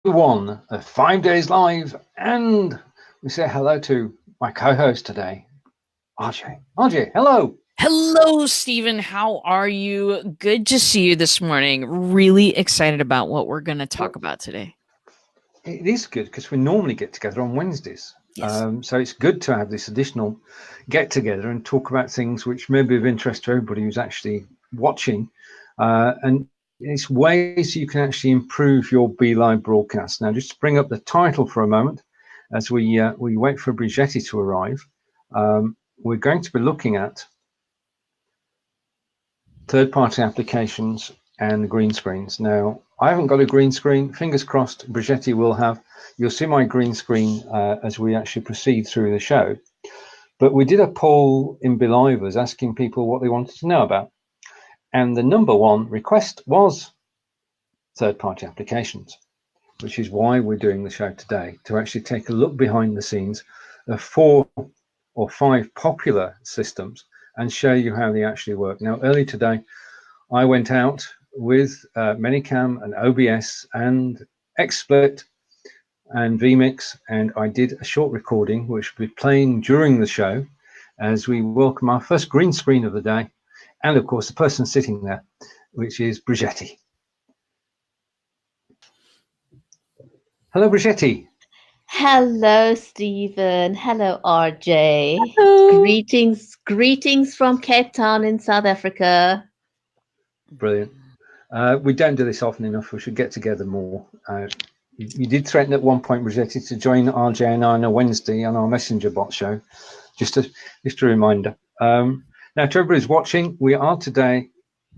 One, 5 days live, and we say hello to my co-host today, RJ. RJ, hello. Hello, Stephen. How are you? Good to see you this morning. Really excited about what we're going to talk about today. It is good because we normally get together on Wednesdays. Yes. So it's good to have this additional get together and talk about things which may be of interest to everybody who's actually watching. And it's ways you can actually improve your BeLive broadcast. Now, just to bring up the title for a moment, as we wait for Bridgetti to arrive, we're going to be looking at third-party applications and green screens. Now, I haven't got a green screen. Fingers crossed, Bridgetti will have. You'll see my green screen as we actually proceed through the show. But we did a poll in Belivers asking people what they wanted to know about. And the number one request was third-party applications, which is why we're doing the show today, to actually take a look behind the scenes of 4 or 5 popular systems and show you how they actually work. Now, early today, I went out with Manycam and OBS and XSplit and Vmix, and I did a short recording which will be playing during the show as we welcome our first green screen of the day, and of course the person sitting there, which is Bridgetti. Hello, Bridgetti. Hello, Stephen. Hello, RJ. Hello. Greetings from Cape Town in South Africa. Brilliant. We don't do this often enough. We should get together more. You did threaten at one point, Bridgetti, to join RJ and I on a Wednesday on our Messenger bot show. Just a reminder. Now, to everybody who's watching, we are today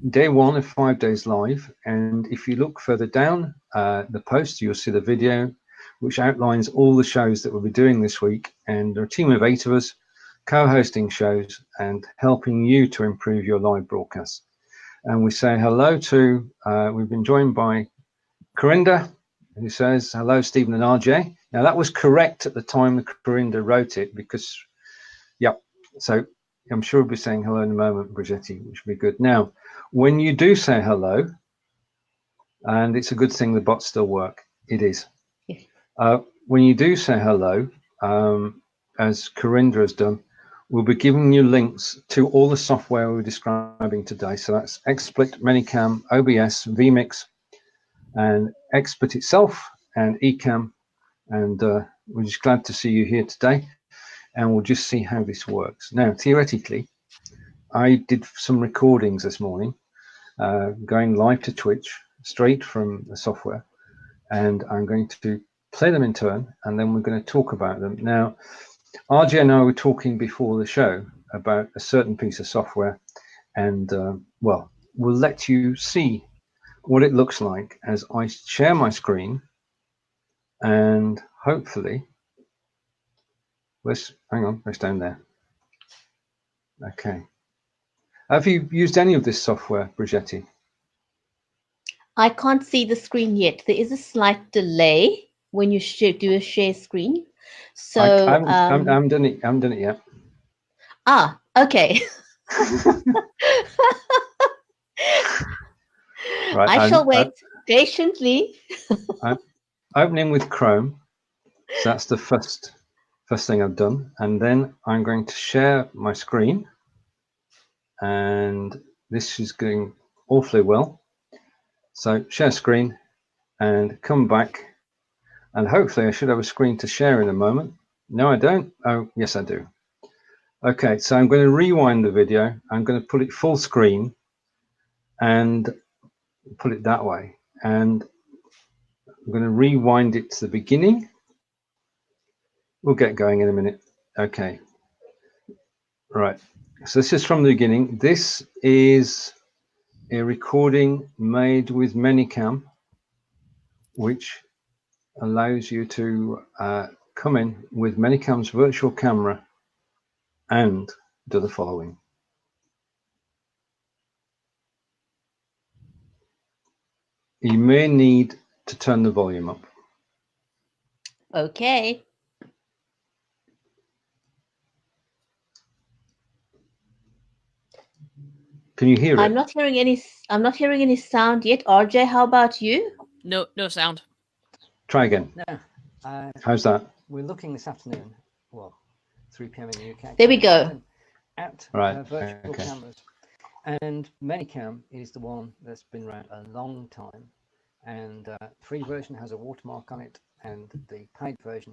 day 1 of 5 days live. And if you look further down the post, you'll see the video which outlines all the shows that we'll be doing this week. And there are a team of 8 of us co-hosting shows and helping you to improve your live broadcasts. And we say hello to, we've been joined by Corinda, who says, hello, Stephen and RJ. Now, that was correct at the time that Corinda wrote it because, yeah, so I'm sure we'll be saying hello in a moment, Bridgetti, which will be good. Now, when you do say hello, and it's a good thing the bots still work, it is. When you do say hello, as Corinda has done, we'll be giving you links to all the software we're describing today. So that's XSplit, Manycam, OBS, Vmix, and XSplit itself, and Ecamm. And we're just glad to see you here today. And we'll just see how this works. Now, theoretically, I did some recordings this morning, going live to Twitch, straight from the software. And I'm going to play them in turn, and then we're going to talk about them. Now, RJ and I were talking before the show about a certain piece of software, and well, we'll let you see what it looks like as I share my screen, and hopefully, hang on, let's down there. Okay. Have you used any of this software, Bridgetti? I can't see the screen yet. There is a slight delay when you do a share screen. So I haven't done it. I haven't done it yet. Ah, okay. Right, I shall wait patiently. I'm opening with Chrome. So that's the first thing I've done. And then I'm going to share my screen. And this is going awfully well. So share screen and come back. And hopefully I should have a screen to share in a moment. No, I don't. Oh, yes, I do. Okay, so I'm going to rewind the video. I'm going to put it full screen and put it that way. And I'm going to rewind it to the beginning. We'll get going in a minute. Okay. Right. So this is from the beginning. This is a recording made with Manycam, which allows you to come in with Manycam's virtual camera and do the following. You may need to turn the volume up. Okay. Can you hear it? I'm not hearing any sound yet. RJ, how about you? No sound. Try again. Now, How's that? we're looking this afternoon, well, 3 p.m. in the UK. There we go. At Right, virtual okay. cameras. And Manycam is the one that's been around a long time. And free version has a watermark on it, and the paid version,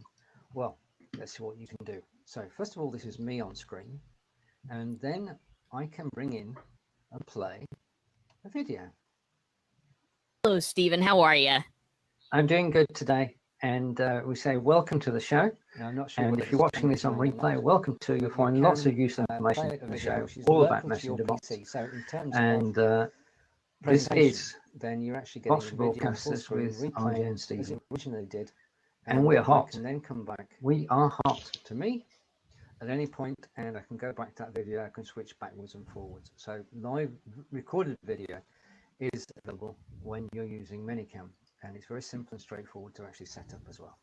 well, let's see what you can do. So first of all, this is me on screen, and then I can bring in and play a video. Hello, Stephen. How are you? I'm doing good today, and we say welcome to the show. I'm not sure. And if you're watching this on replay, welcome to. You'll find lots of useful information in the show, all about messenger bots. So in terms and this is then you're actually getting Bots Broadcasters with RJ and Stephen. Originally did, and we are hot. And then come back. We are hot to me at any point, and I can go back to that video. I can switch backwards and forwards. So live recorded video is available when you're using Manycam, and it's very simple and straightforward to actually set up as well.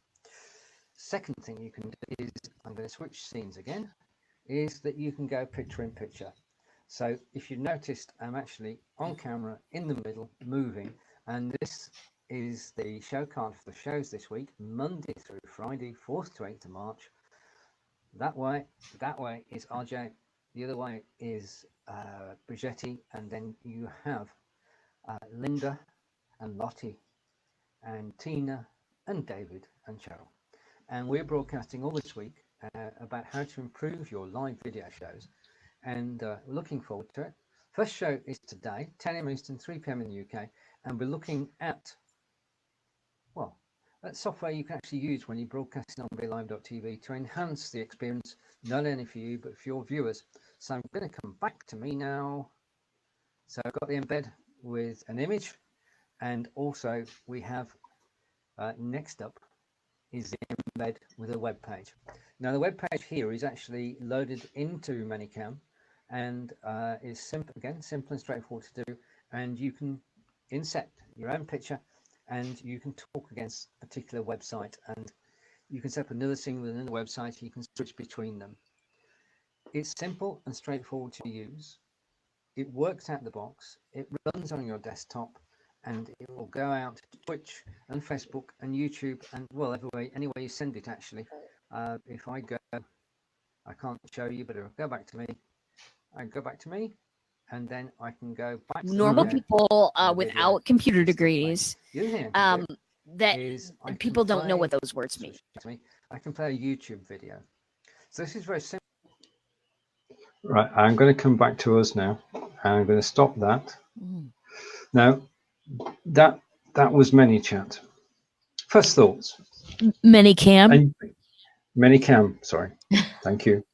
Second thing you can do is, I'm going to switch scenes again, is that you can go picture in picture. So if you noticed, I'm actually on camera in the middle moving, and this is the show card for the shows this week, Monday through Friday, 4th to 8th of March. That way is RJ, the other way is Bridgetti, and then you have Linda and Lottie and Tina and David and Cheryl. And we're broadcasting all this week about how to improve your live video shows, and we're looking forward to it. First show is today, 10 a.m. Eastern, 3 p.m. in the UK, and we're looking at, well, that software you can actually use when you're broadcasting on BeLive.tv to enhance the experience, not only for you, but for your viewers. So I'm going to come back to me now. So I've got the embed with an image, and also we have next up is the embed with a web page. Now the web page here is actually loaded into Manycam, and is simple and straightforward to do, and you can inset your own picture, and you can talk against a particular website, and you can set up another scene with another website. You can switch between them. It's simple and straightforward to use. It works out the box. It runs on your desktop, and it will go out to Twitch and Facebook and YouTube, and well, everywhere, any way you send it actually. If I go, I can't show you, but it'll go back to me. I go back to me, and then I can go back to Normal people without computer degrees, that people don't know what those words mean. I can play a YouTube video. So this is very simple. Right, I'm going to come back to us now. I'm going to stop that. Now, that was ManyChat. First thoughts. Manycam. Manycam, sorry. Thank you.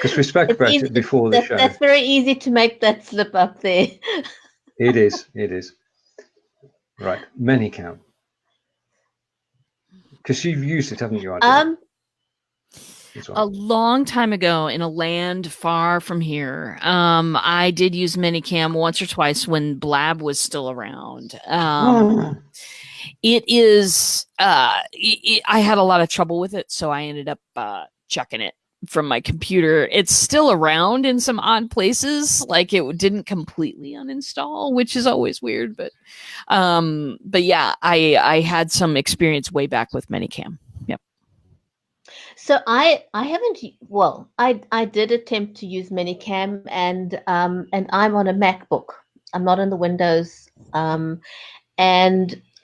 Because we spoke about it before the show. That's very easy to make that slip up there. It is. Right, Manycam. Because you've used it, haven't you, Adrian? A long time ago in a land far from here, I did use Manycam once or twice when Blab was still around. It is, I had a lot of trouble with it, so I ended up chucking it from my computer. It's still around in some odd places, like it didn't completely uninstall, which is always weird. But yeah, I had some experience way back with Manycam. Yep. So I haven't. Well, I did attempt to use Manycam, and I'm on a MacBook. I'm not on the Windows, and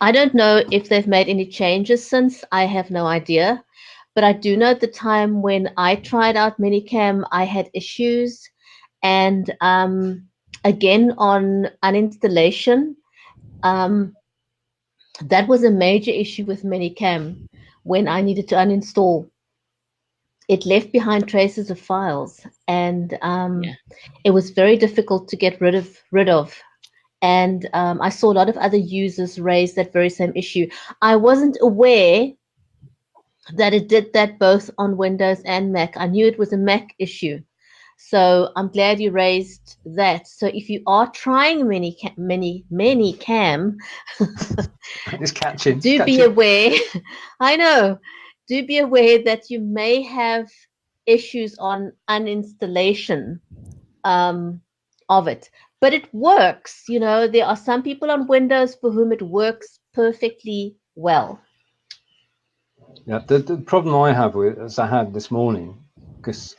I don't know if they've made any changes since. I have no idea. But I do know at the time when I tried out Manycam, I had issues. And again, on uninstallation, that was a major issue with Manycam when I needed to uninstall. It left behind traces of files, and it was very difficult to get rid of. And I saw a lot of other users raise that very same issue. I wasn't aware that it did that both on Windows and Mac. I knew it was a Mac issue. So I'm glad you raised that. So if you are trying Manycam, it's catching. Be aware. I know. Do be aware that you may have issues on uninstallation of it. But it works. You know, there are some people on Windows for whom it works perfectly well. Yeah, the problem I have with, as I had this morning, because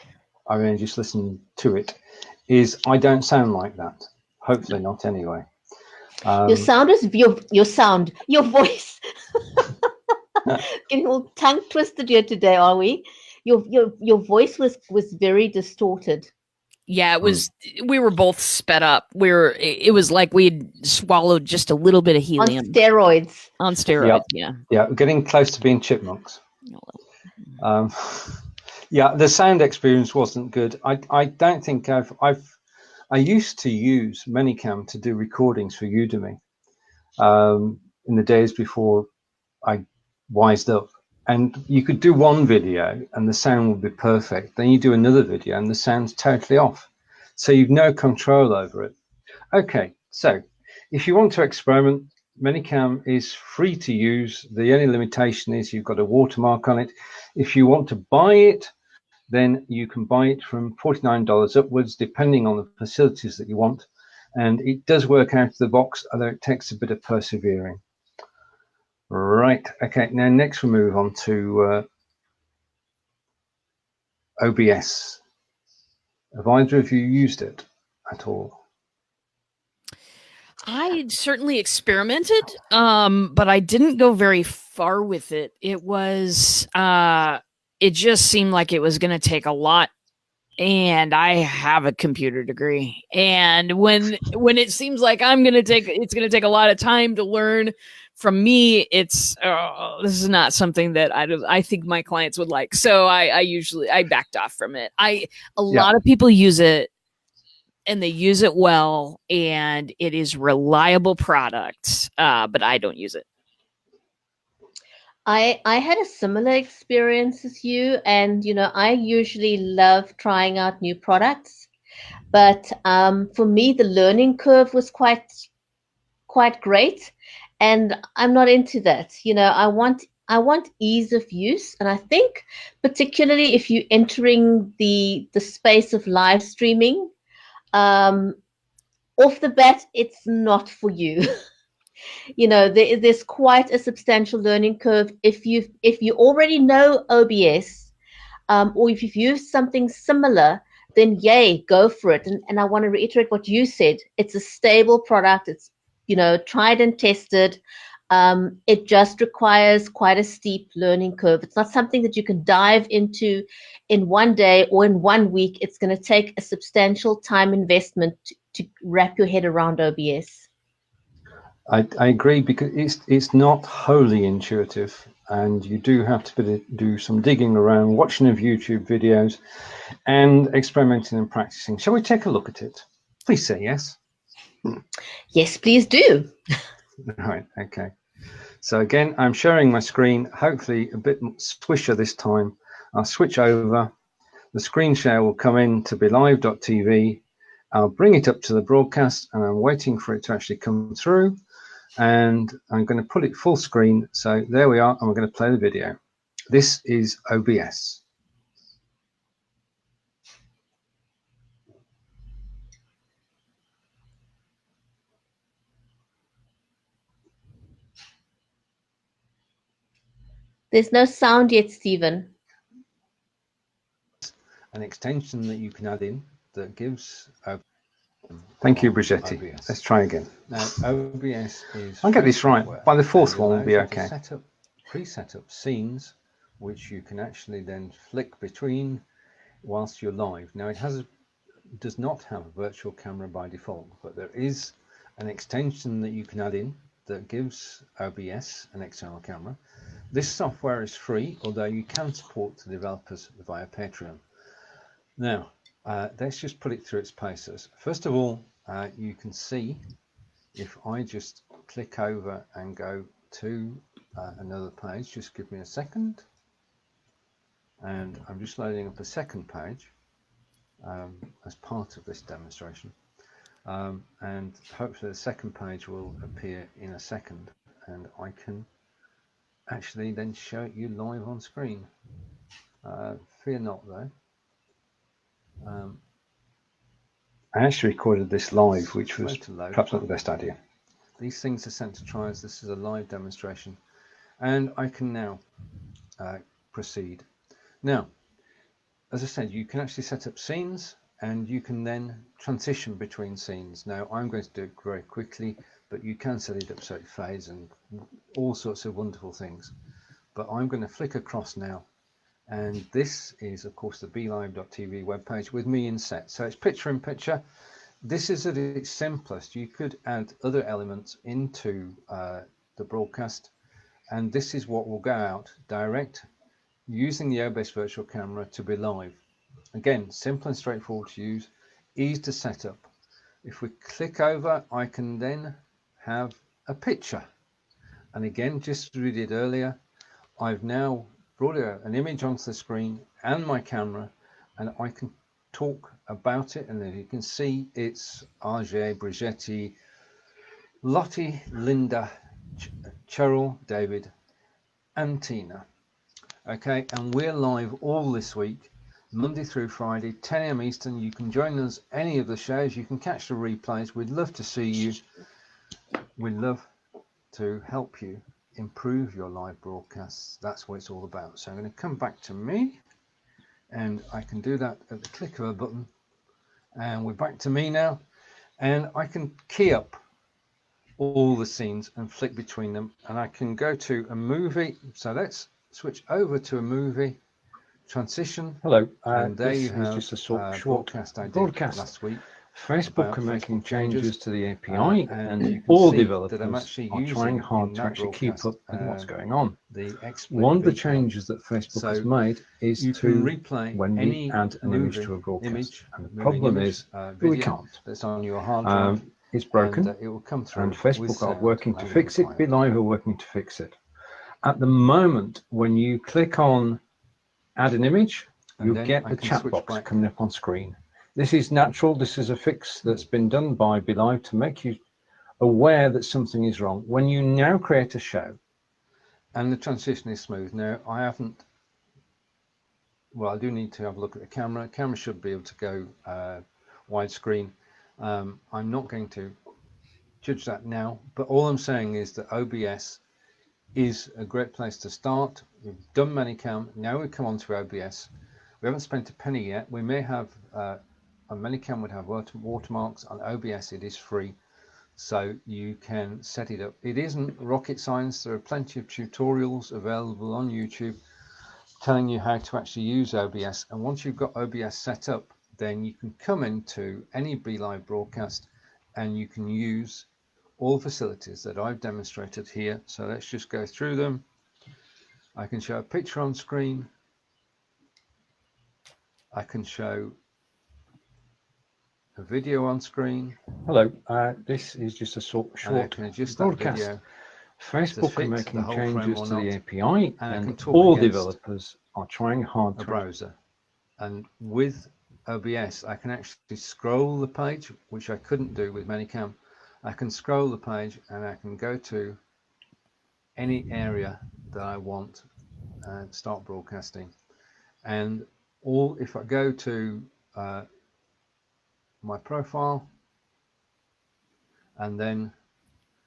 I only just listened to it, is I don't sound like that. Hopefully not anyway. Your sound is your voice. Getting all tongue twisted here today, are we? Your voice was very distorted. Yeah, it was. We were both sped up. It was like we'd swallowed just a little bit of helium On steroids. On steroids. Yeah. Yeah, getting close to being chipmunks. Yeah, the sound experience wasn't good. I don't think I used to use Manycam to do recordings for Udemy in the days before I wised up. And you could do one video and the sound would be perfect. Then you do another video and the sound's totally off. So you've no control over it. Okay, so if you want to experiment, Manycam is free to use. The only limitation is you've got a watermark on it. If you want to buy it, then you can buy it from $49 upwards, depending on the facilities that you want. And it does work out of the box, although it takes a bit of persevering. Right, okay, now next we move on to OBS. Have either of you used it at all? I certainly experimented, but I didn't go very far with it. It was, it just seemed like it was going to take a lot. And I have a computer degree, and when it seems like it's going to take a lot of time to learn from me, this is not something that I think my clients would like. So I backed off from it. A lot of people use it, and they use it well, and it is reliable product, but I don't use it. I had a similar experience as you, and I usually love trying out new products, but for me the learning curve was quite great, and I'm not into that. I want ease of use, and I think particularly if you're entering the space of live streaming, off the bat, it's not for you. There's quite a substantial learning curve if you already know OBS, or if you've used something similar, then yay, go for it. And I want to reiterate what you said. It's a stable product. It's tried and tested. It just requires quite a steep learning curve. It's not something that you can dive into in one day or in 1 week. It's going to take a substantial time investment to wrap your head around OBS. I agree, because it's not wholly intuitive, and you do have to do some digging around, watching of YouTube videos, and experimenting and practicing. Shall we take a look at it? Please say yes. Yes, please do. Right, okay. So again, I'm sharing my screen, hopefully a bit swisher this time. I'll switch over. The screen share will come in to BeLive.tv. I'll bring it up to the broadcast, and I'm waiting for it to actually come through. And I'm going to put it full screen. So there we are, and we're going to play the video. This is OBS. There's no sound yet, Stephen. An extension that you can add in that gives. Thank you, Bridgetti. OBS. Let's try again. Now, OBS is. I'll get this right. By the fourth one, we'll be okay. Pre-set up scenes, which you can actually then flick between whilst you're live. Now, it does not have a virtual camera by default, but there is an extension that you can add in that gives OBS an external camera. This software is free, although you can support the developers via Patreon. Now, let's just put it through its paces. First of all, you can see if I just click over and go to another page, just give me a second. And I'm just loading up a second page as part of this demonstration. And hopefully the second page will appear in a second, and I can actually then show it you live on screen. Fear not though. I actually recorded this live, which was perhaps not the best idea. these things are sent to trials. This is a live demonstration, and I can now proceed. Now, as I said, you can actually set up scenes, and you can then transition between scenes. Now, I'm going to do it very quickly, but you can set it up so it fades and all sorts of wonderful things. But I'm going to flick across now, and this is, of course, the BeLive.tv webpage with me in set. So it's picture in picture. This is at its simplest. You could add other elements into the broadcast, and this is what will go out direct using the OBS virtual camera to BeLive. Again, simple and straightforward to use, easy to set up. If we click over, I can then have a picture. And again, just as we did earlier, I've now brought an image onto the screen and my camera, and I can talk about it. And as you can see, it's RJ, Bridgetti, Lottie, Linda, Cheryl, David, and Tina. Okay, and we're live all this week, Monday through Friday, 10 AM Eastern. You can join us any of the shows. You can catch the replays. We'd love to see you. We'd love to help you improve your live broadcasts. That's what it's all about. So I'm going to come back to me, and I can do that at the click of a button. And we're back to me now, and I can key up all the scenes and flick between them, and I can go to a movie. So let's switch over to a movie. Transition. Hello, and there this you have is just a short broadcast I did last week. Facebook are making Facebook changes to the API, and you can all see developers that I'm actually are trying using hard in to that actually keep broadcast, up with what's going on. the XSplit One of the Vcam. changes that Facebook has So made is you can replay when we any add an image to a broadcast. And the problem is we can't. That's on your hard drive. It's broken, and it will come through. and Facebook with are sound working to over fix the it. client. BeLive are working to fix it. At the moment, when you click on add an image, And you'll get I the can chat switch box back. coming up on screen. This is natural. This is a fix that's been done by BeLive to make you aware that something is wrong. When you now create a show, And the transition is smooth. Now, I haven't, well, I do need to have a look at the camera. Camera should be able to go widescreen. I'm not going to judge that now, but all I'm saying is that OBS is a great place to start. We've done Manycam, now we come on to OBS. We haven't spent a penny yet. We may have, on Manycam would have watermarks. On OBS it is free, so you can set it up. It isn't rocket science. There are plenty of tutorials available on YouTube telling you how to actually use OBS, and once you've got OBS set up, then you can come into any BeLive broadcast and you can use all facilities that I've demonstrated here. So let's just go through them. I can show a picture on screen. I can show a video on screen. hello, this is just a short broadcast. Facebook are making changes to the API, and all developers are trying hard to browser. And with OBS, I can actually scroll the page, which I couldn't do with Manycam. I can scroll the page and I can go to any area that I want and start broadcasting. And if I go to my profile and then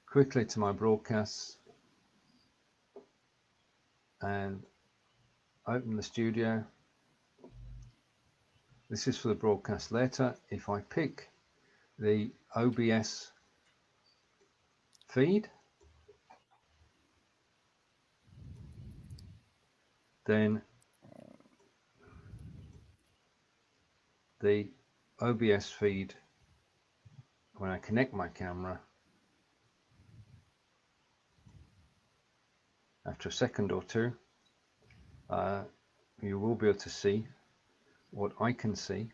quickly to my broadcasts and open the studio. This is for the broadcast later. If I pick the OBS feed, then the OBS feed, when I connect my camera, after a second or two, you will be able to see what I can see,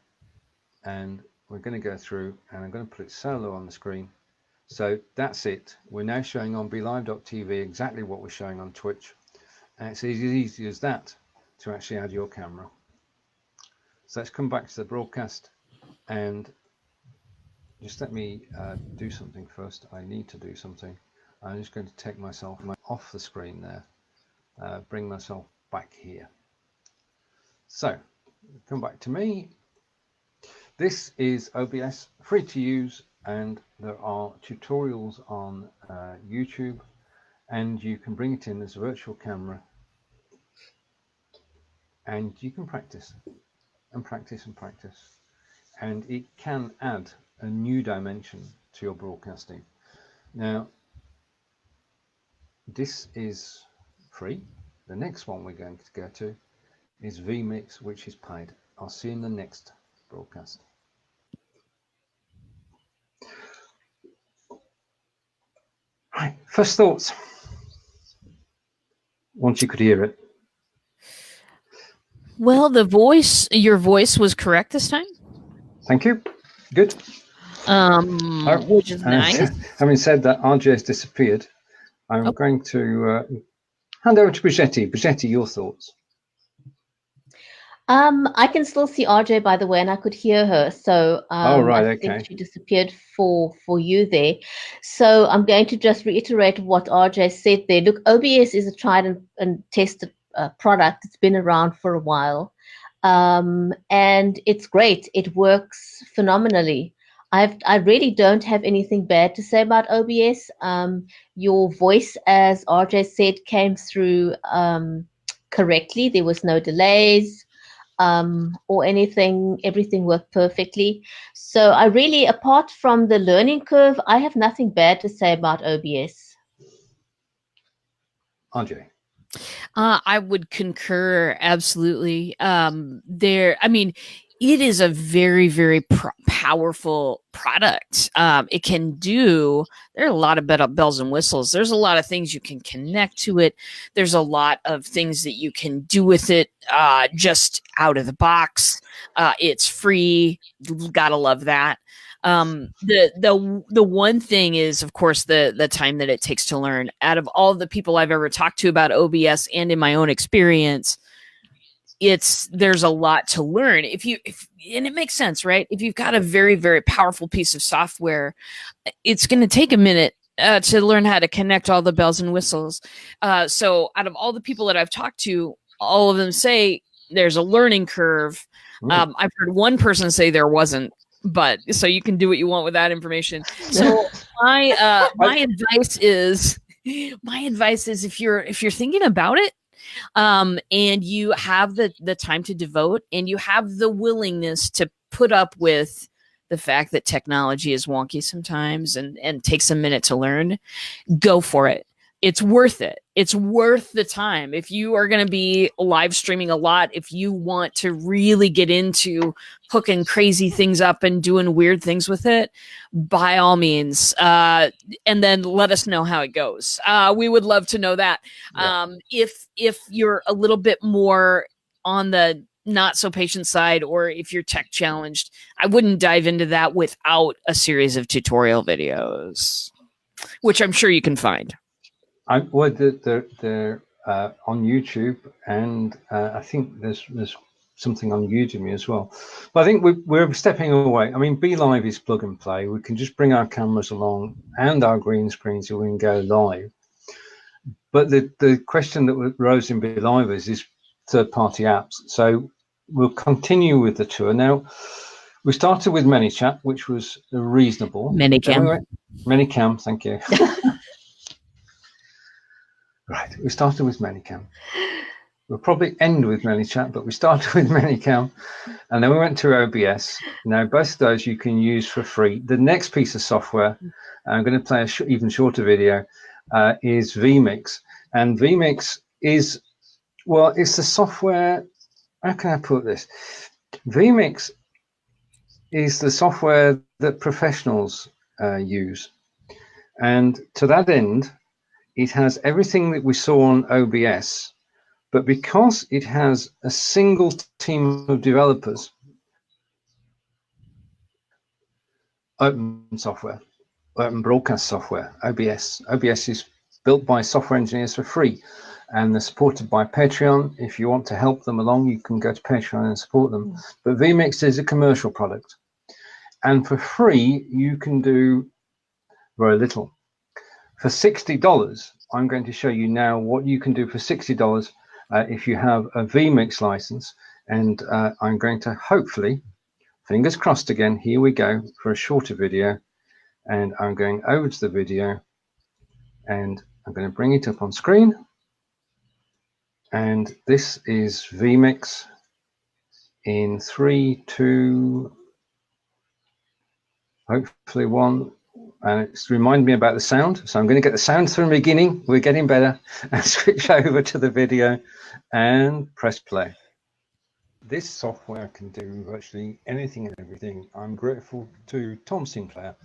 and we're going to go through and I'm going to put it solo on the screen. So that's it. We're now showing on BeLive.tv exactly what we're showing on Twitch, and it's as easy as that to actually add your camera. So let's come back to the broadcast, and just let me do something first. I need to do something. I'm just going to take myself off the screen there, bring myself back here. So come back to me. This is OBS, free to use. and there are tutorials on YouTube, and you can bring it in as a virtual camera, and you can practice and practice and practice, and it can add a new dimension to your broadcasting. Now, this is free. The next one we're going to go to is Vmix, which is paid. I'll see you in the next broadcast. Right, first thoughts, once you could hear it. Well, your voice was correct this time. Thank you. Good. Which is nice. Having said that, RJ has disappeared. I'm going to hand over to Bridgetti. Bridgetti, your thoughts? I can still see RJ, by the way, and I could hear her. So I think she disappeared for you there. So I'm going to just reiterate what RJ said there. Look, OBS is a tried and tested product. It's been around for a while, and it's great. It works phenomenally. I really don't have anything bad to say about OBS. Your voice, as RJ said, came through correctly. There was no delays or anything. Everything worked perfectly. So I really, apart from the learning curve, I have nothing bad to say about OBS. RJ? I would concur absolutely. It is a very, very powerful product. It can do, there are a lot of bells and whistles. There's a lot of things you can connect to it. There's a lot of things that you can do with it just out of the box. It's free. Gotta love that. The one thing is, of course, the time that it takes to learn. Out of all the people I've ever talked to about OBS and in my own experience, there's a lot to learn. And it makes sense, right? If you've got a very, very powerful piece of software, it's going to take a minute to learn how to connect all the bells and whistles. So out of all the people that I've talked to, all of them say there's a learning curve. I've heard one person say there wasn't. But so you can do what you want with that information. So my advice is if you're thinking about it, and you have the time to devote and you have the willingness to put up with the fact that technology is wonky sometimes and takes a minute to learn, go for it. It's worth it. It's worth the time. If you are going to be live streaming a lot, if you want to really get into hooking crazy things up and doing weird things with it, by all means, and then let us know how it goes. We would love to know that. Yeah. If you're a little bit more on the not so patient side, or if you're tech challenged, I wouldn't dive into that without a series of tutorial videos, which I'm sure you can find. They're on YouTube, and I think there's something on Udemy as well. But I think we're stepping away. I mean, Be Live is plug and play. We can just bring our cameras along and our green screens so we can go live. But the question that rose in Be Live is third-party apps. So we'll continue with the tour. Now, we started with Manychat, which was reasonable. Manycam, thank you. Right, we started with Manycam. We'll probably end with Manychat, but we started with Manycam, and then we went to OBS. Now, both of those you can use for free. The next piece of software, I'm going to play a even shorter video, is Vmix. And Vmix is, well, it's the software, how can I put this? Vmix is the software that professionals use. And to that end, it has everything that we saw on OBS, but because it has a single team of developers, open software, open broadcast software, OBS. OBS is built by software engineers for free, and they're supported by Patreon. If you want to help them along, you can go to Patreon and support them. But Vmix is a commercial product, and for free, you can do very little. For $60, I'm going to show you now what you can do for $60 if you have a Vmix license. And I'm going to hopefully, fingers crossed again, here we go for a shorter video. and I'm going over to the video, and I'm going to bring it up on screen. And this is Vmix in 3, 2, hopefully 1. And it's remind me about the sound. So I'm going to get the sound from the beginning. We're getting better. And switch over to the video and press play. This software can do virtually anything and everything. I'm grateful to Tom Sinclair,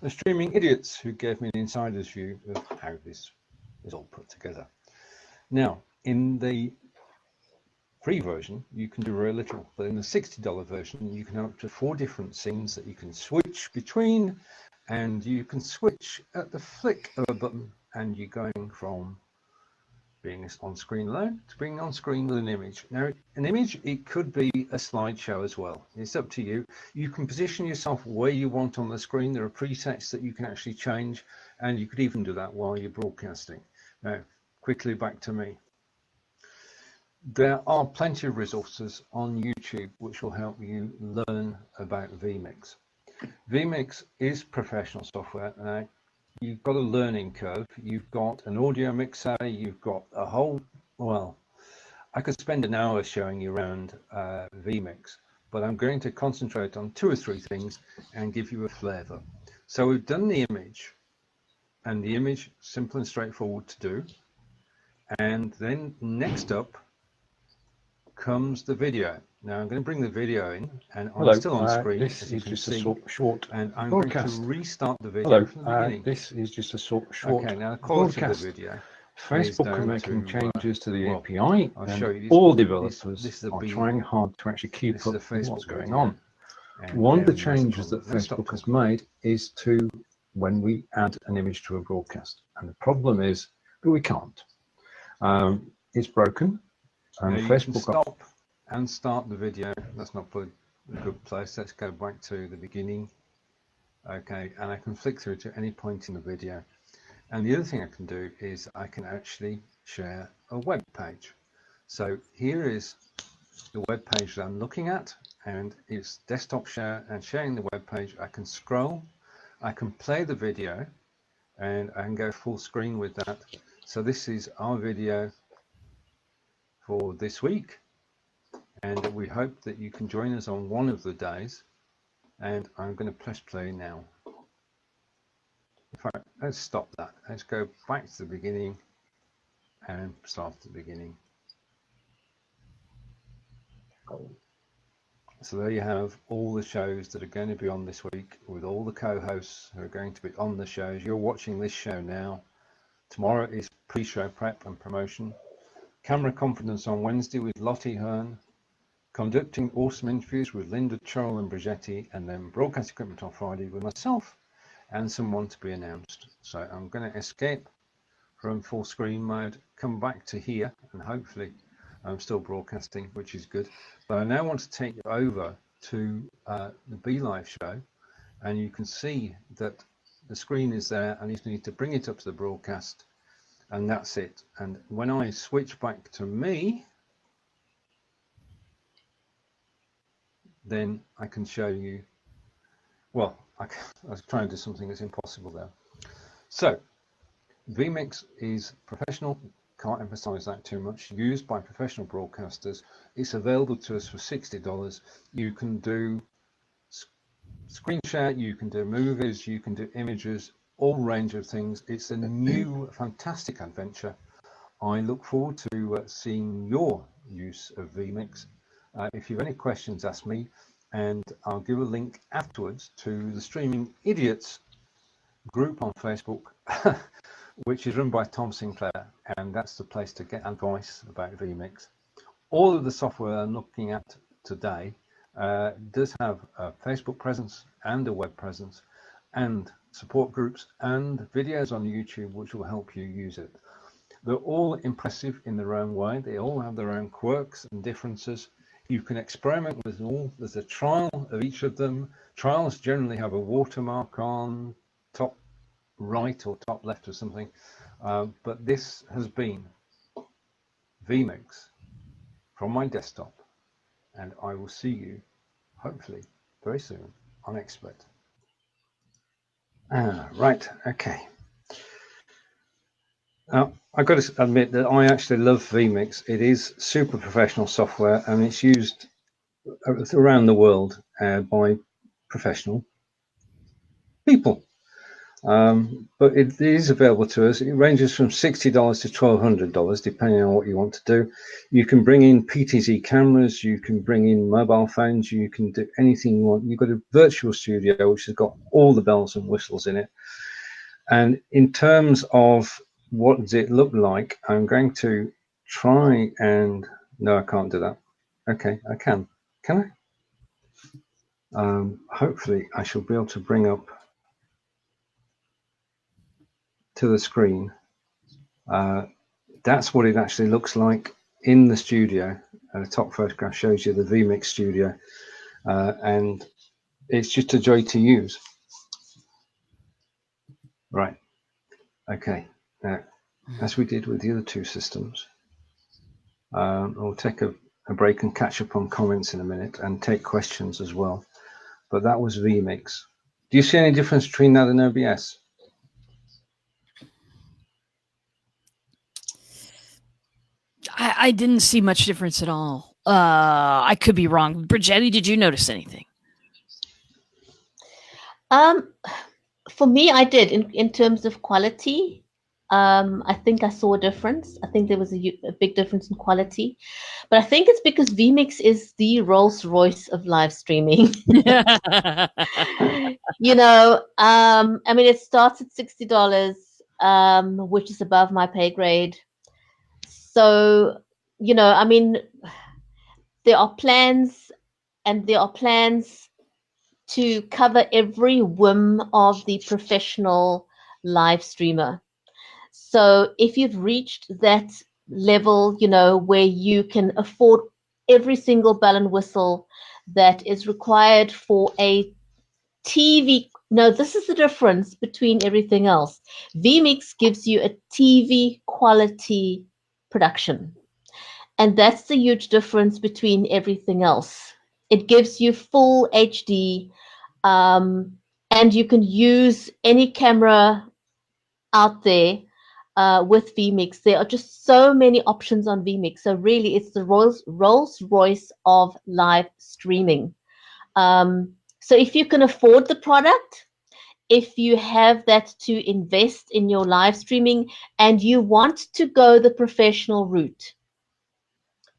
the Streaming Idiots, who gave me an insider's view of how this is all put together. Now, in the free version, you can do very little, but in the $60 version, you can have up to 4 different scenes that you can switch between, and you can switch at the flick of a button, and you're going from being on screen alone to being on screen with an image. Now, an image, it could be a slideshow as well. It's up to you. You can position yourself where you want on the screen. There are presets that you can actually change, and you could even do that while you're broadcasting. Now, quickly back to me. There are plenty of resources on YouTube which will help you learn about Vmix. Vmix is professional software. Now, you've got a learning curve. You've got an audio mixer. You've got a whole, well, I could spend an hour showing you around Vmix, but I'm going to concentrate on 2 or 3 things and give you a flavor. So we've done the image, and the image, simple and straightforward to do. And then next up comes the video. Now I'm going to bring the video in, and I'm still on screen. This is just a short and I'm broadcast. going to restart the video from the beginning. This is just a short Okay, now the quality of the video. Facebook are making changes to the API, I'll show you and this. all developers This are trying hard to actually keep up with what's going on. And One of the then changes that Facebook has made is to when we add an image to a broadcast, and the problem is that we can't. It's broken, and now Facebook you can stop and start the video. That's not a good place. Let's go back to the beginning. Okay, and I can flick through to any point in the video. And the other thing I can do is I can actually share a web page. So here is the web page that I'm looking at, and it's desktop share and sharing the web page. I can scroll, I can play the video, and I can go full screen with that. So this is our video for this week, and we hope that you can join us on one of the days. And I'm going to press play now. In fact, let's stop that. Let's go back to the beginning and start at the beginning. So there you have all the shows that are going to be on this week, with all the co-hosts who are going to be on the shows. You're watching this show now. Tomorrow is pre-show prep and promotion. Camera confidence on Wednesday with Lottie Hearn. Conducting awesome interviews with Linda, Charles and Bridgetti, and then broadcast equipment on Friday with myself and someone to be announced. So I'm going to escape from full screen mode, come back to here, and hopefully I'm still broadcasting, which is good. But I now want to take you over to the Be Live show, and you can see that the screen is there. I just need to bring it up to the broadcast, and that's it. And when I switch back to me, then I can show you, well, I was trying to do something that's impossible there. So Vmix is professional, can't emphasize that too much, used by professional broadcasters. It's available to us for $60. You can do screen share, you can do movies, you can do images, all range of things. It's a new fantastic adventure. I look forward to seeing your use of Vmix. If you have any questions, ask me, and I'll give a link afterwards to the Streaming Idiots group on Facebook, which is run by Tom Sinclair, and that's the place to get advice about Vmix. All of the software I'm looking at today does have a Facebook presence and a web presence, and support groups and videos on YouTube which will help you use it. They're all impressive in their own way. They all have their own quirks and differences. You can experiment with all. There's a trial of each of them. Trials generally have a watermark on top right or top left or something. But this has been Vmix from my desktop, and I will see you hopefully very soon on XSplit. Right, okay. I've got to admit that I actually love Vmix. It is super professional software, and it's used around the world by professional people. But it is available to us. It ranges from $60 to $1,200, depending on what you want to do. You can bring in PTZ cameras, you can bring in mobile phones, you can do anything you want. You've got a virtual studio, which has got all the bells and whistles in it. And in terms of what does it look like, I'm going to try and, no, I can't do that. Okay, I can I? Hopefully I shall be able to bring up to the screen. That's what it actually looks like in the studio. The top photograph shows you the Vmix studio, and it's just a joy to use. Right, okay, now as we did with the other two systems, we'll take a break and catch up on comments in a minute and take questions as well. But that was Vmix. Do you see any difference between that and OBS? I didn't see much difference at all. I could be wrong. Bridgetti, did you notice anything? For me, I did in terms of quality. I think I saw a difference. I think there was a big difference in quality, but I think it's because Vmix is the Rolls Royce of live streaming. You know, I mean, it starts at $60, which is above my pay grade. So, you know, I mean, there are plans, and there are plans to cover every whim of the professional live streamer. So if you've reached that level, you know, where you can afford every single bell and whistle that is required for a TV. No, this is the difference between everything else. Vmix gives you a TV quality production. And that's the huge difference between everything else. It gives you full HD, and you can use any camera out there with Vmix. There are just so many options on Vmix. So really, it's the Rolls Royce of live streaming. So if you can afford the product, if you have that to invest in your live streaming and you want to go the professional route,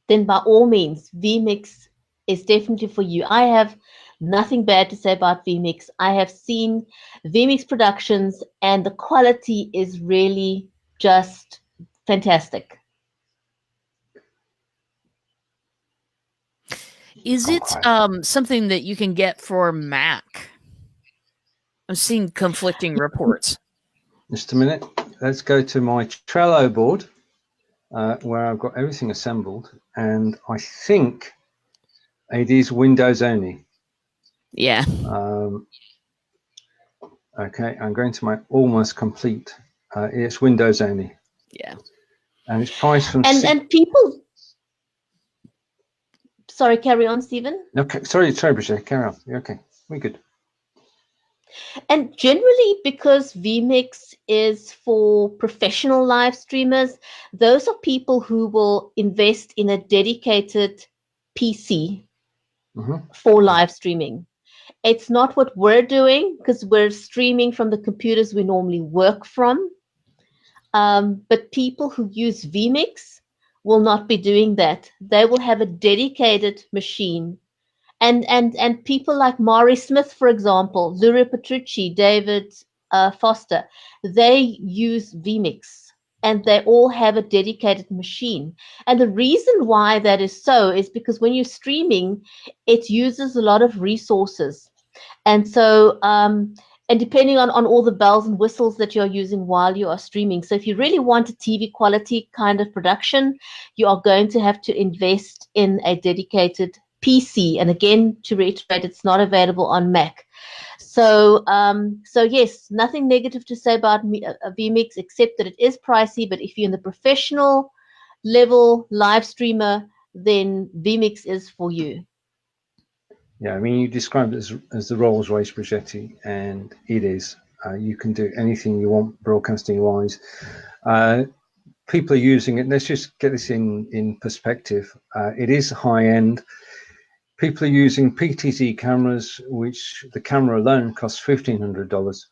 then by all means, Vmix is definitely for you. I have nothing bad to say about Vmix. I have seen Vmix productions and the quality is really just fantastic. Is it something that you can get for Mac? I'm seeing conflicting reports. Just a minute. Let's go to my Trello board where I've got everything assembled, and I think it is Windows only. Yeah. Okay, I'm going to my almost complete. It's Windows only. Yeah. And it's priced from... And people... Sorry, carry on, Stephen. Okay, sorry, Bridget, carry on. Okay, we're good. And generally, because Vmix is for professional live streamers, those are people who will invest in a dedicated PC for live streaming. It's not what we're doing, because we're streaming from the computers we normally work from. But people who use Vmix will not be doing that. They will have a dedicated machine. And people like Mari Smith, for example, Luria Petrucci, David Foster, they use Vmix, and they all have a dedicated machine. And the reason why that is so is because when you're streaming, it uses a lot of resources. And so, and depending on all the bells and whistles that you're using while you are streaming. So if you really want a TV quality kind of production, you are going to have to invest in a dedicated PC. And again, to reiterate, it's not available on Mac. So, so yes, nothing negative to say about Vmix, except that it is pricey. But if you're in the professional level live streamer, then Vmix is for you. Yeah, I mean, you described it as the Rolls Royce Bridgetti, and it is. You can do anything you want broadcasting wise. People are using it. Let's just get this in perspective. It is high end. People are using PTZ cameras, which the camera alone costs $1,500.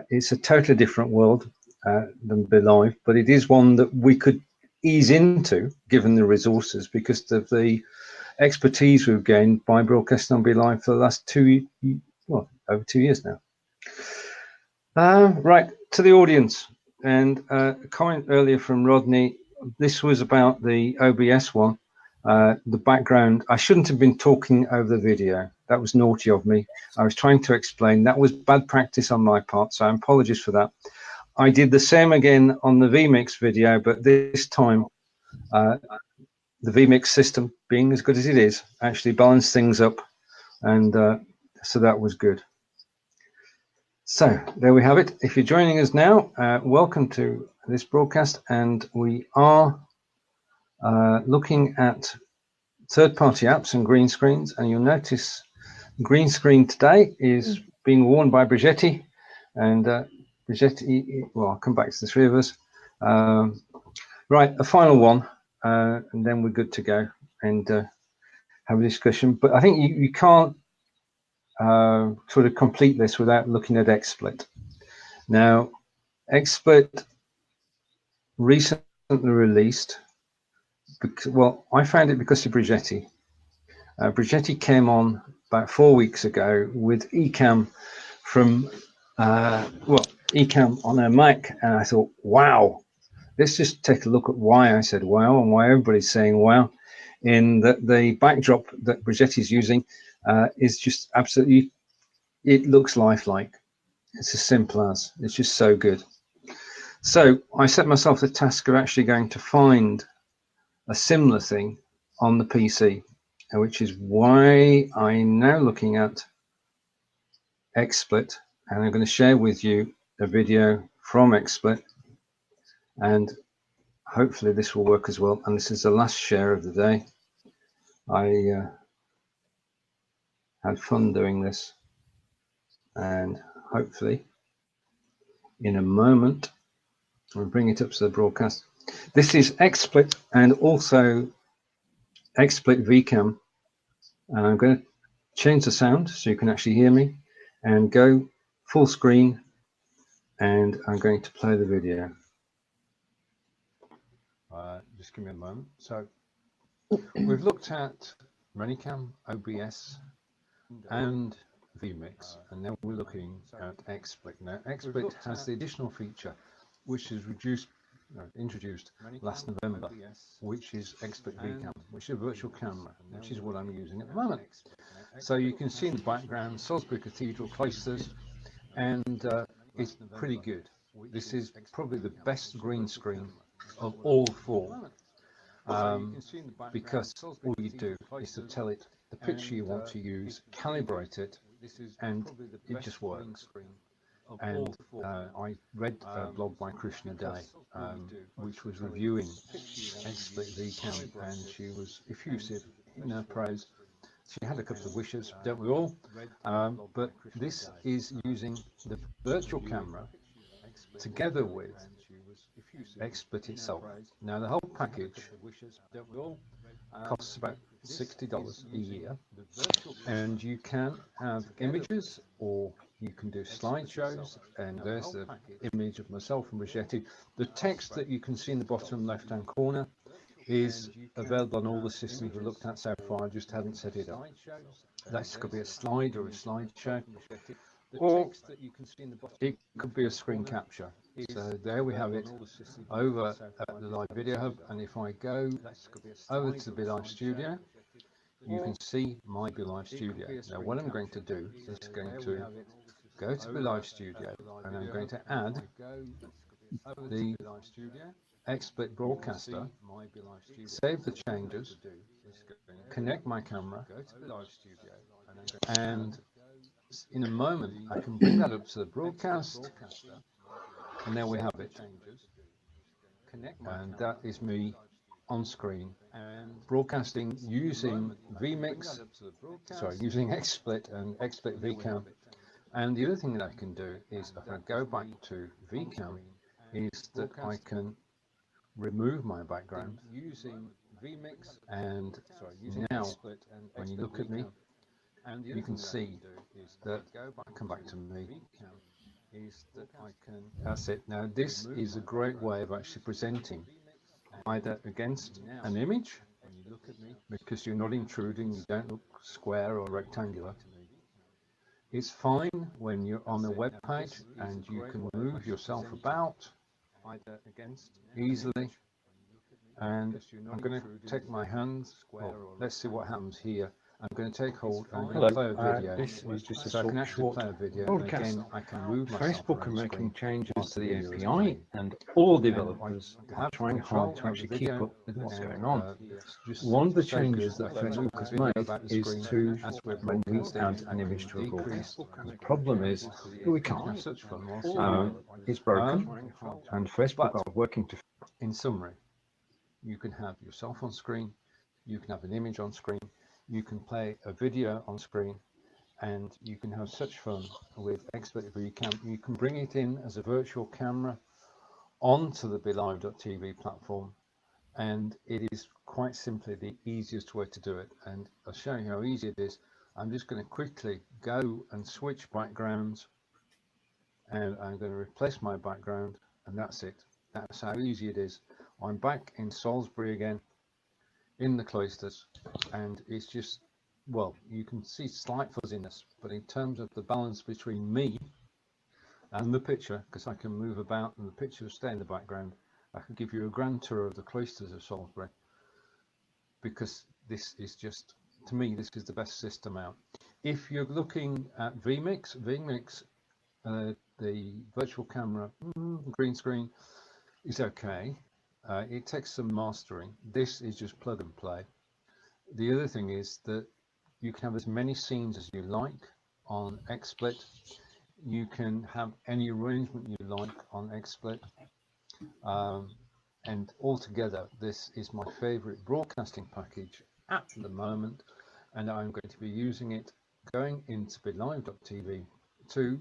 It's a totally different world than Be Live, but it is one that we could ease into given the resources, because of the expertise we've gained by broadcasting on Be Live for the last over 2 years now. Right, to the audience, and a comment earlier from Rodney. This was about the OBS one. The background, I shouldn't have been talking over the video. That was naughty of me. I was trying to explain. That was bad practice on my part, so apologies for that. I did the same again on the Vmix video, but this time the Vmix system, being as good as it is, actually balanced things up, and so that was good. So there we have it. If you're joining us now, welcome to this broadcast, and we are looking at third-party apps and green screens, and you'll notice green screen today is being worn by Bridgetti, and Bridgetti, well, I'll come back to the three of us. Right, a final one, and then we're good to go and have a discussion. But I think you can't sort of complete this without looking at XSplit. Now, XSplit recently released, because, well, I found it because of Bridgetti. Bridgetti came on about 4 weeks ago with Ecamm from, Ecamm on a Mac, and I thought, wow, let's just take a look at why I said wow and why everybody's saying wow. In that the backdrop that Bridgetti is using is just absolutely, it looks lifelike. It's as simple as, it's just so good. So I set myself the task of actually going to find a similar thing on the PC, which is why I'm now looking at XSplit, and I'm going to share with you a video from XSplit, and hopefully this will work as well. And this is the last share of the day. I had fun doing this, and hopefully in a moment I'll bring it up to the broadcast. This is XSplit and also XSplit Vcam, and I'm going to change the sound so you can actually hear me and go full screen, and I'm going to play the video. Just give me a moment. So we've looked at Manycam, OBS, and Vmix, and now we're looking at XSplit. Now, XSplit has the additional feature which is introduced last November, which is XSplit Vcam, which is a virtual camera, which is what I'm using at the moment. So you can see in the background Salisbury Cathedral cloisters, and it's pretty good. This is probably the best green screen of all four, because all you do is to tell it the picture you want to use, calibrate it, and it just works. And I read a blog by Krishna Day, which was reviewing XSplit Vcam, and she was effusive in her praise. She had a couple of wishes, don't we all? But this is using the virtual camera together with XSplit itself. Now, the whole package costs about $60 a year, and you can have images, or you can do slideshows, and there's the image of myself and Bridgetti. The text that you can see in the bottom left hand corner is available on all the systems we've looked at so far. I just haven't set it up. That could be a slide or a slideshow, or it could be a screen capture. So there we have it over at the Live Video Hub, and if I go over to the Be Live Studio, you can see my Be Live Studio. Now what I'm going to do is going to go to Be Live Studio, and I'm going to add the XSplit broadcaster, save the changes, connect my camera, and in a moment I can bring that up to the broadcast, and there we have it. And that is me on screen broadcasting using Vmix, using XSplit and XSplit Vcam, And the other thing that I can do is, if I go back to Vcam, is that I can remove my background using Vmix. And now, when you look at me, you can see that I come back to me. That's it. Now, this is a great way of actually presenting either against an image, because you're not intruding, you don't look square or rectangular. It's fine when you're on a web page and you can move yourself about easily. And I'm going to take my hands, well, let's see what happens here. I'm going to take hold and I'm going to play a video. This is just a So I can actually short play a video. broadcast. And again, I can move myself Facebook are around the making screen changes to the whilst the video is API, playing. and all And developers I are have trying control hard to over actually the keep video, up with what's and, going on. just One of the so changes good that if I Facebook move has the video made about the is screen to, as we're when we broadcasting, add an image to a decrease broadcast. the The problem is that we have can't. such fun whilst It's broken, and Facebook but are working to. in summary, you can have yourself on screen, you can have an image on screen, you can play a video on screen, and you can have such fun with XSplit Vcam. You can bring it in as a virtual camera onto the BeLive.tv platform, and it is quite simply the easiest way to do it. And I'll show you how easy it is. I'm just going to quickly go and switch backgrounds, and I'm going to replace my background, and that's it. That's how easy it is. I'm back in Salisbury again, in the cloisters, and it's just, well, you can see slight fuzziness, but in terms of the balance between me and the picture, because I can move about and the picture will stay in the background, I can give you a grand tour of the cloisters of Salisbury, because this is just, to me, this is the best system out. If you're looking at Vmix, the virtual camera green screen is okay. It takes some mastering. This is just plug and play. The other thing is that you can have as many scenes as you like on XSplit. You can have any arrangement you like on XSplit. And altogether, this is my favorite broadcasting package at the moment, and I'm going to be using it going into BeLive.tv to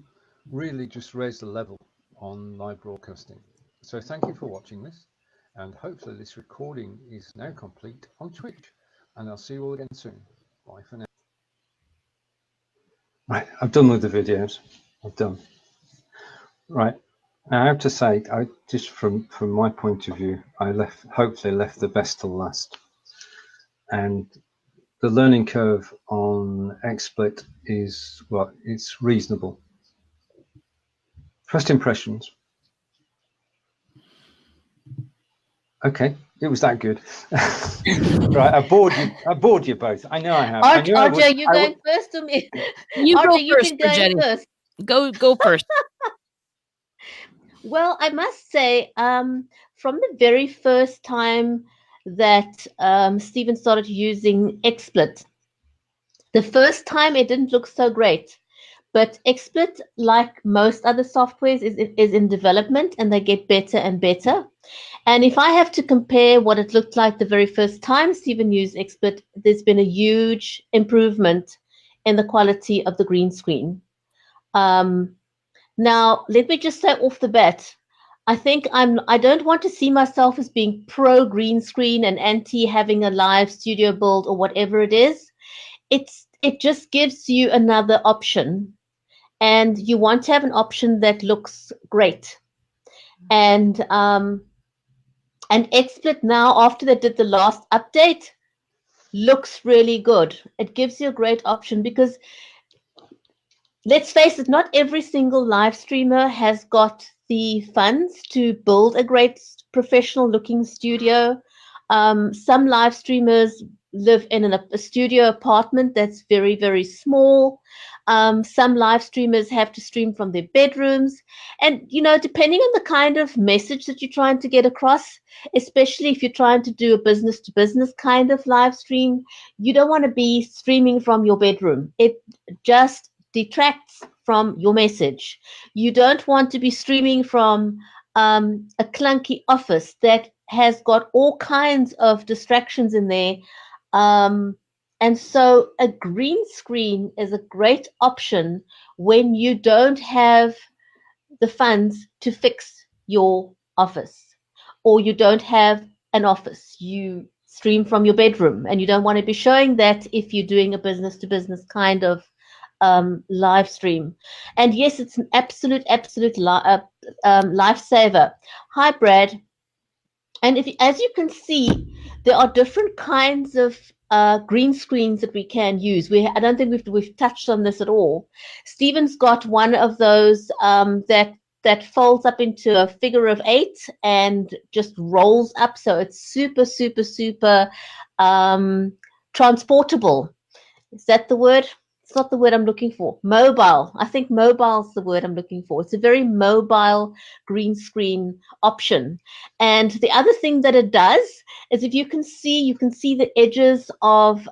really just raise the level on live broadcasting. So thank you for watching this, and hopefully this recording is now complete on Twitch, and I'll see you all again soon. Bye for now. Right, I've done with the videos. I've done. Right. Now, I have to say, I just from my point of view, I hopefully left the best till last. And the learning curve on XSplit is, well, it's reasonable. First impressions. Okay, it was that good. Right, I bored you both. I know I have. RJ, you going first to me? You go RJ, you've first, been going Bridgetti. first. Go first. Well, I must say, from the very first time that Stephen started using XSplit, the first time it didn't look so great. But XSplit, like most other softwares, is in development, and they get better and better. And if I have to compare what it looked like the very first time Stephen used XSplit, there's been a huge improvement in the quality of the green screen. Now, let me just say off the bat, I think I don't want to see myself as being pro green screen and anti having a live studio build or whatever it is. It just gives you another option, and you want to have an option that looks great. And XSplit now, after they did the last update, looks really good. It gives you a great option because, let's face it, not every single live streamer has got the funds to build a great professional looking studio. Some live streamers live in a studio apartment that's very, very small. Some live streamers have to stream from their bedrooms. And, depending on the kind of message that you're trying to get across, especially if you're trying to do a business to business kind of live stream, you don't want to be streaming from your bedroom. It just detracts from your message. You don't want to be streaming from a clunky office that has got all kinds of distractions in there, and And so a green screen is a great option when you don't have the funds to fix your office, or you don't have an office. You stream from your bedroom and you don't want to be showing that if you're doing a business to business kind of live stream. And yes, it's an absolute lifesaver. Hi, Brad. And as you can see, there are different kinds of green screens that we can use. I don't think we've touched on this at all. Stephen's got one of those that folds up into a figure of 8 and just rolls up, so it's super transportable. Is that the word? It's not the word I'm looking for. Mobile. I think mobile's the word I'm looking for. It's a very mobile green screen option. And the other thing that it does is, if you can see the edges of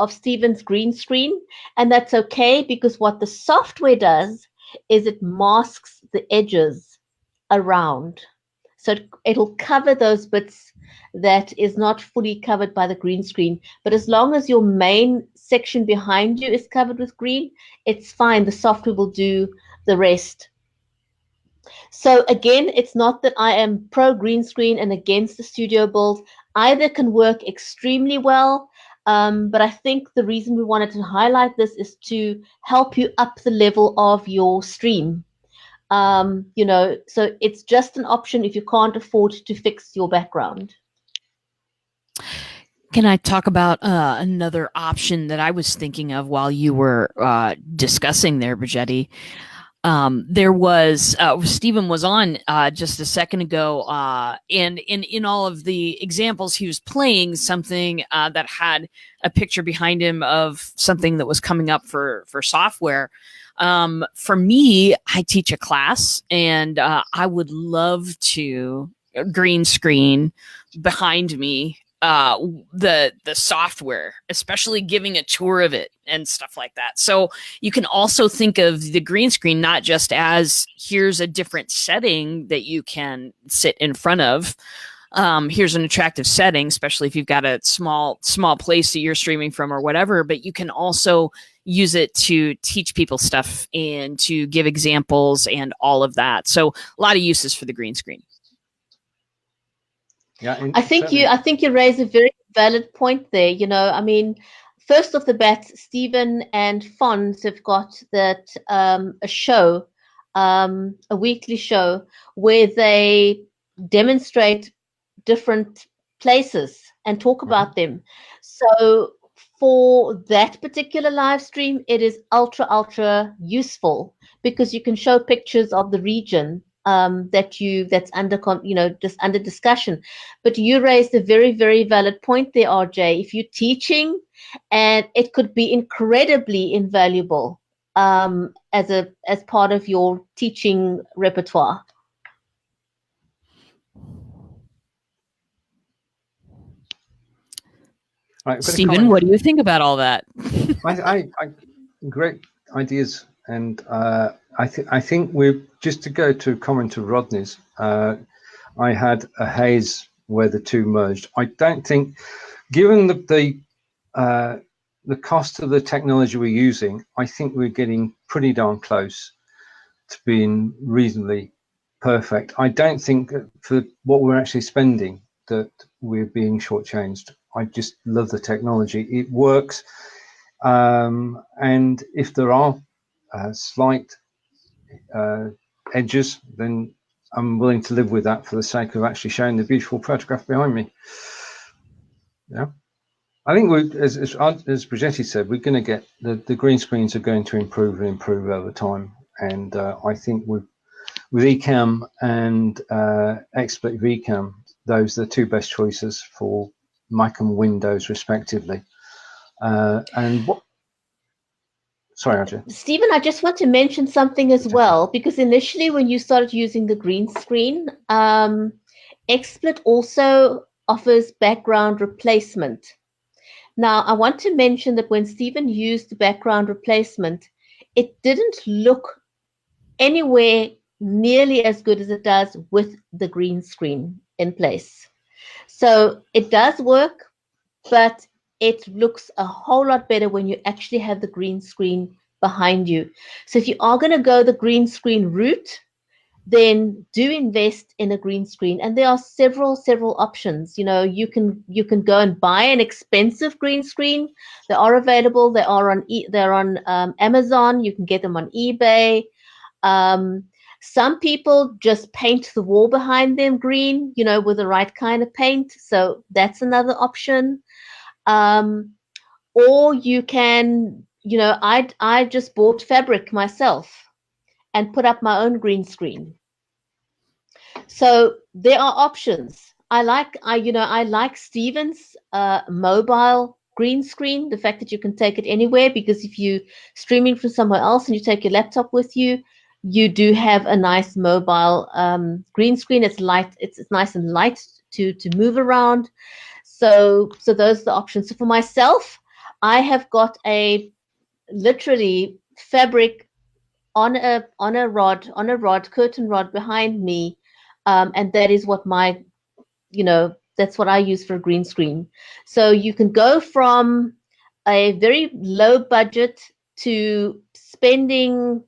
Stephen's green screen, and that's okay, because what the software does is it masks the edges around. So it'll cover those bits that is not fully covered by the green screen. But as long as your main section behind you is covered with green, it's fine. The software will do the rest. So again, it's not that I am pro green screen and against the studio build. Either can work extremely well. But I think the reason we wanted to highlight this is to help you up the level of your stream. So it's just an option if you can't afford to fix your background. Can I talk about another option that I was thinking of while you were discussing there, Bridgetti? There was Stephen was on just a second ago, and in all of the examples he was playing something that had a picture behind him of something that was coming up for software. For me, I teach a class, and I would love to green screen behind me the software, especially giving a tour of it and stuff like that. So you can also think of the green screen not just as, here's a different setting that you can sit in front of. Here's an attractive setting, especially if you've got a small place that you're streaming from or whatever, but you can also use it to teach people stuff and to give examples and all of that. So a lot of uses for the green screen. Yeah, I think you raise a very valid point there. I mean, first off the bat, Stephen and Fons have got that a show, a weekly show where they demonstrate different places and talk about them. So for that particular live stream, it is ultra useful, because you can show pictures of the region that's under just under discussion. But you raised a very valid point there, RJ. If you're teaching, and it could be incredibly invaluable as part of your teaching repertoire. Right, Stephen, what do you think about all that? I great ideas, and I think we're just to go to comment to Rodney's. I had a haze where the two merged. I don't think, given the cost of the technology we're using, I think we're getting pretty darn close to being reasonably perfect. I don't think for what we're actually spending that we're being shortchanged. I just love the technology. It works. And if there are slight edges, then I'm willing to live with that for the sake of actually showing the beautiful photograph behind me. Yeah. I think as Bridgetti said, we're going to get the green screens are going to improve and improve over time. And I think with Ecamm and XSplit Vcam, those are the two best choices for Mac and Windows respectively. And what? Sorry, Roger. Stephen, I just want to mention something as well, because initially when you started using the green screen, XSplit also offers background replacement. Now, I want to mention that when Stephen used the background replacement, it didn't look anywhere nearly as good as it does with the green screen in place. So it does work, but it looks a whole lot better when you actually have the green screen behind you. So if you are going to go the green screen route, then do invest in a green screen. And there are several options. You know, you can go and buy an expensive green screen. They are available. They are on Amazon. You can get them on eBay. Some people just paint the wall behind them green, you know, with the right kind of paint. So that's another option. Or you can, you know, I just bought fabric myself and put up my own green screen. So there are options. I like Stephen's mobile green screen, the fact that you can take it anywhere, because if you streaming from somewhere else and you take your laptop with you, you do have a nice mobile green screen. It's light, it's nice and light to move around. So those are the options. So for myself, I have got a literally fabric on a curtain rod behind me, and that is what my, you know, that's what I use for a green screen. So you can go from a very low budget to spending,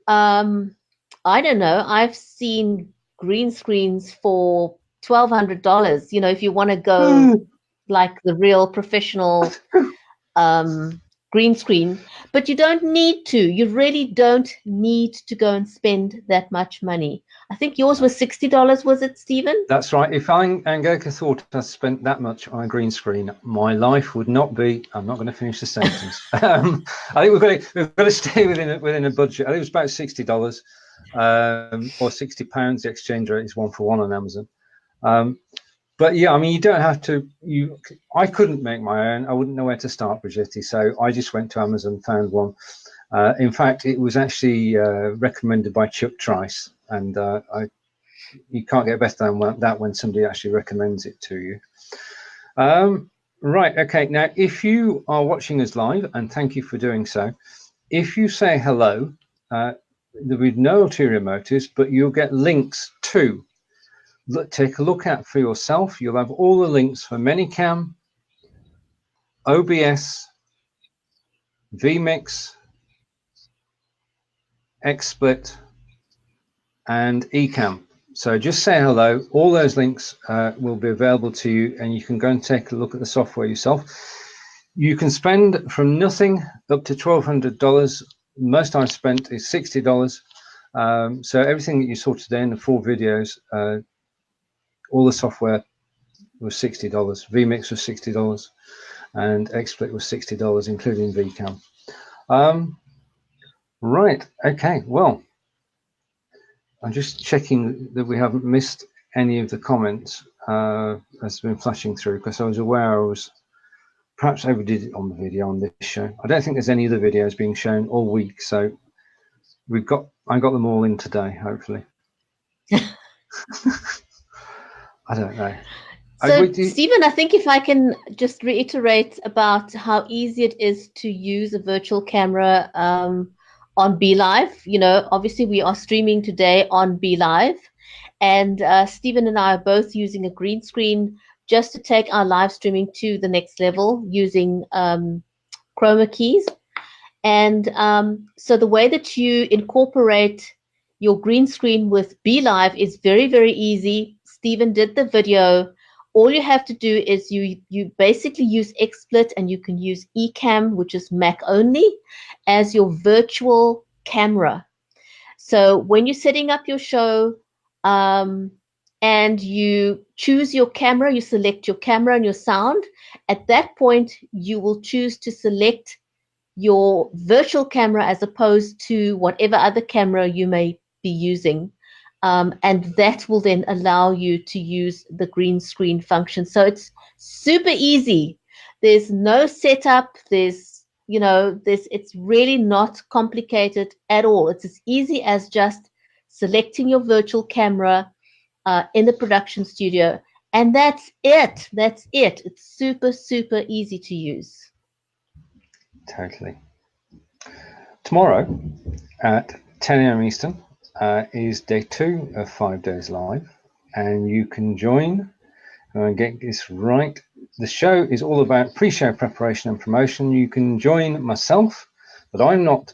I don't know, I've seen green screens for $1,200. You know, if you want to go like the real professional green screen, but you don't need to. You really don't need to go and spend that much money. I think yours was $60, was it, Stephen? That's right. If Angelica thought I spent that much on a green screen, my life would not be. I'm not going to finish the sentence. I think we've got to stay within a budget. I think it was about $60 or £60. The exchange rate is 1 for 1 on Amazon. But yeah, I mean, you don't have to. I couldn't make my own. I wouldn't know where to start, Bridgetti. So I just went to Amazon, found one. In fact, it was actually recommended by Chuck Trice, and you can't get better than that when somebody actually recommends it to you. Right. Okay. Now, if you are watching us live, and thank you for doing so, if you say hello, there'll be no ulterior motives, but you'll get links to. Take a look at for yourself. You'll have all the links for Manycam, OBS, Vmix, XSplit, and Ecamm. So just say hello. All those links will be available to you, and you can go and take a look at the software yourself. You can spend from nothing up to $1,200. Most I've spent is $60. So everything that you saw today in the 4 videos, all the software was $60. Vmix was $60, and XSplit was $60, including Vcam. Right. Okay. Well, I'm just checking that we haven't missed any of the comments that's been flashing through, because I was aware I was perhaps overdid it on the video on this show. I don't think there's any other videos being shown all week, so I got them all in today, hopefully. I don't know. So, Stephen, I think if I can just reiterate about how easy it is to use a virtual camera on BeLive. You know, obviously we are streaming today on BeLive, and Stephen and I are both using a green screen just to take our live streaming to the next level using chroma keys. And so the way that you incorporate your green screen with BeLive is very, very easy. Stephen did the video. All you have to do is you basically use XSplit, and you can use Ecamm, which is Mac only, as your virtual camera. So when you're setting up your show and you choose your camera, you select your camera and your sound. At that point, you will choose to select your virtual camera as opposed to whatever other camera you may be using. And that will then allow you to use the green screen function. So it's super easy. There's no setup. It's really not complicated at all. It's as easy as just selecting your virtual camera in the production studio. And that's it. It's super, super easy to use. Totally. Tomorrow at 10 a.m. Eastern is day 2 of 5 days live, and you can join and get this right. the show is all about pre-show preparation and promotion. You can join myself, but I'm not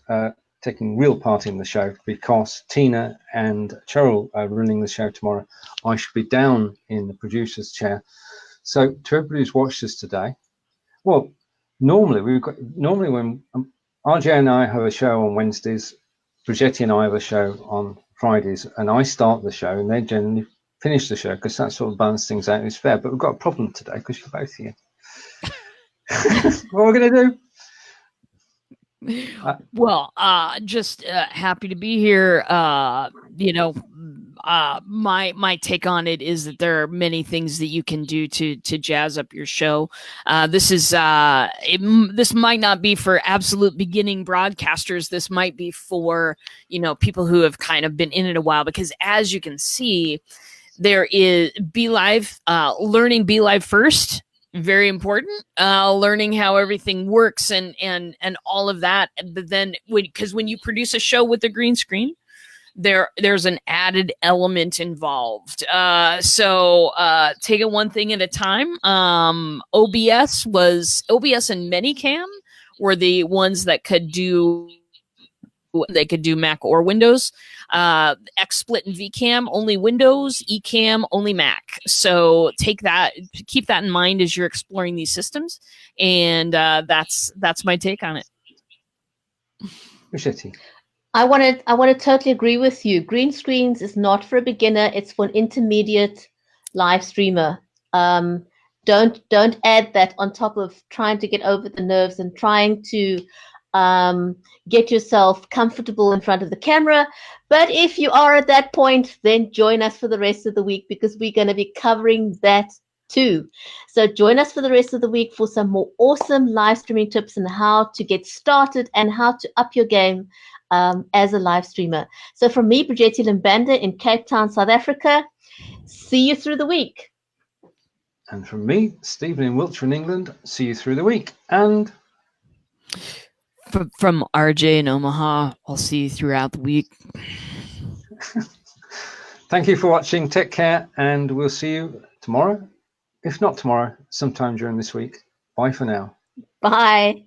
taking real part in the show because Tina and Cheryl are running the show tomorrow. I should be down in the producer's chair. So to everybody who's watched us today, well, normally when RJ and I have a show on Wednesdays, Bridgetti and I have a show on Fridays, and I start the show and they generally finish the show because that sort of balance things out. It's fair, but we've got a problem today because you're both here. What are we going to do? Well, just happy to be here. You know, my take on it is that there are many things that you can do to jazz up your show. This is this might not be for absolute beginning broadcasters. This might be for, you know, people who have kind of been in it a while, because as you can see, there is Be Live, learning Be Live first. Very important. Learning how everything works and all of that. But then, because when you produce a show with a green screen, there's an added element involved. So take it one thing at a time. OBS and Manycam were the ones that could do. They could do Mac or Windows. XSplit and Vcam only Windows, Ecamm only Mac. So keep that in mind as you're exploring these systems, and that's my take on it. Bridgetti. I want to totally agree with you. Green screens is not for a beginner. It's for an intermediate live streamer. Don't add that on top of trying to get over the nerves and trying to get yourself comfortable in front of the camera. But if you are at that point, then join us for the rest of the week, because we're going to be covering that too. So join us for the rest of the week for some more awesome live streaming tips and how to get started and how to up your game as a live streamer. So from me, Bridgetti Limbanda in Cape Town, South Africa, see you through the week. And from me, Stephen in Wiltshire in England, see you through the week. And from RJ in Omaha, I'll see you throughout the week. Thank you for watching. Take care, and we'll see you tomorrow. If not tomorrow, sometime during this week. Bye for now. Bye.